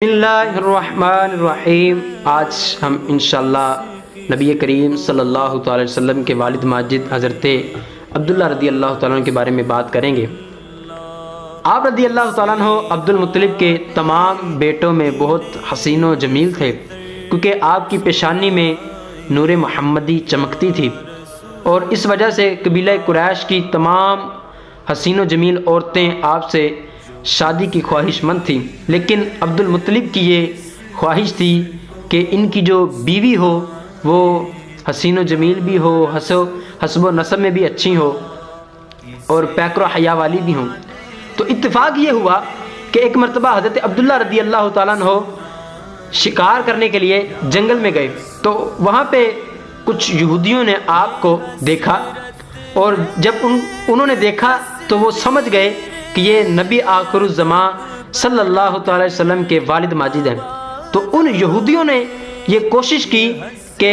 بسم اللہ الرحمن الرحیم۔ آج ہم انشاءاللہ نبی کریم صلی اللہ تعالی وسلم کے والد ماجد حضرت عبداللہ رضی اللہ تعالیٰ عنہ کے بارے میں بات کریں گے۔ آپ رضی اللہ تعالیٰ عنہ عبد المطلب کے تمام بیٹوں میں بہت حسین و جمیل تھے، کیونکہ آپ کی پیشانی میں نور محمدی چمکتی تھی، اور اس وجہ سے قبیلہ قریش کی تمام حسین و جمیل عورتیں آپ سے شادی کی خواہش مند تھیں۔ لیکن عبد المطلب کی یہ خواہش تھی کہ ان کی جو بیوی ہو وہ حسین و جمیل بھی ہو، حسب و نسب میں بھی اچھی ہو، اور پیکر و حیا والی بھی ہوں۔ تو اتفاق یہ ہوا کہ ایک مرتبہ حضرت عبداللہ رضی اللہ تعالیٰ عنہ شکار کرنے کے لیے جنگل میں گئے، تو وہاں پہ کچھ یہودیوں نے آپ کو دیکھا، اور جب انہوں نے دیکھا تو وہ سمجھ گئے کہ یہ نبی آخر الزمان صلی اللہ تعالی وسلم کے والد ماجد ہیں۔ تو ان یہودیوں نے یہ کوشش کی کہ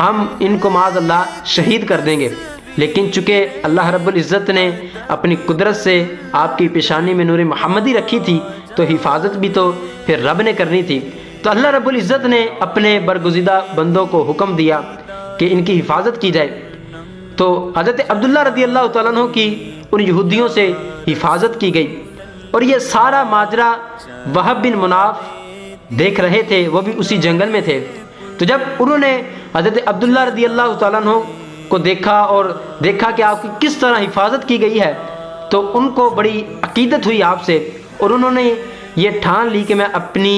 ہم ان کو معاذ اللہ شہید کر دیں گے، لیکن چونکہ اللہ رب العزت نے اپنی قدرت سے آپ کی پیشانی میں نور محمدی رکھی تھی، تو حفاظت بھی تو پھر رب نے کرنی تھی۔ تو اللہ رب العزت نے اپنے برگزیدہ بندوں کو حکم دیا کہ ان کی حفاظت کی جائے۔ تو حضرت عبداللہ رضی اللہ تعالیٰ عنہ کی ان یہودیوں سے حفاظت کی گئی، اور یہ سارا ماجرا وہب بن مناف دیکھ رہے تھے، وہ بھی اسی جنگل میں تھے۔ تو جب انہوں نے حضرت عبداللہ رضی اللہ تعالیٰ عنہ کو دیکھا اور دیکھا کہ آپ کی کس طرح حفاظت کی گئی ہے، تو ان کو بڑی عقیدت ہوئی آپ سے، اور انہوں نے یہ ٹھان لی کہ میں اپنی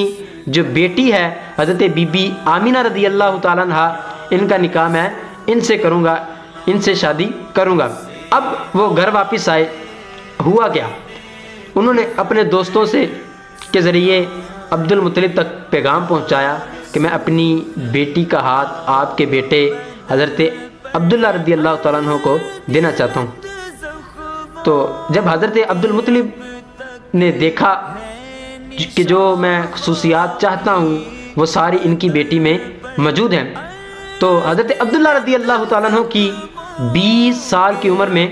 جو بیٹی ہے حضرت بی بی آمینہ رضی اللہ تعالیٰ عنہ، ان کا نکاح میں ان سے کروں گا، ان سے شادی کروں گا۔ اب وہ گھر واپس آئے، ہوا کیا، انہوں نے اپنے دوستوں سے کے ذریعے عبد المطلب تک پیغام پہنچایا کہ میں اپنی بیٹی کا ہاتھ آپ کے بیٹے حضرت عبداللہ رضی اللہ تعالیٰ عنہ کو دینا چاہتا ہوں۔ تو جب حضرت عبد المطلب نے دیکھا کہ جو میں خصوصیات چاہتا ہوں وہ ساری ان کی بیٹی میں موجود ہیں، تو حضرت عبداللہ رضی اللہ تعالیٰ عنہ کی 20 سال کی عمر میں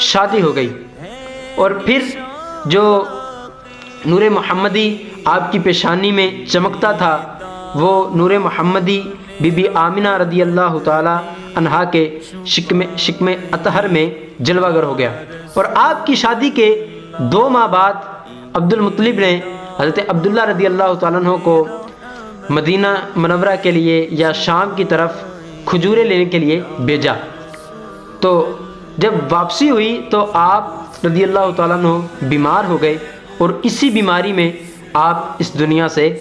شادی ہو گئی، اور پھر جو نور محمدی آپ کی پیشانی میں چمکتا تھا وہ نور محمدی بی بی آمینہ رضی اللہ تعالی عنہا کے شکم اطہر میں جلوہ گر ہو گیا۔ اور آپ کی شادی کے 2 ماہ بعد عبد المطلب نے حضرت عبداللہ رضی اللہ تعالیٰ عنہ کو مدینہ منورہ کے لیے یا شام کی طرف کھجوریں لینے کے لیے بھیجا۔ تو جب واپسی ہوئی تو آپ رضی اللہ تعالیٰ عنہ بیمار ہو گئے، اور اسی بیماری میں آپ اس دنیا سے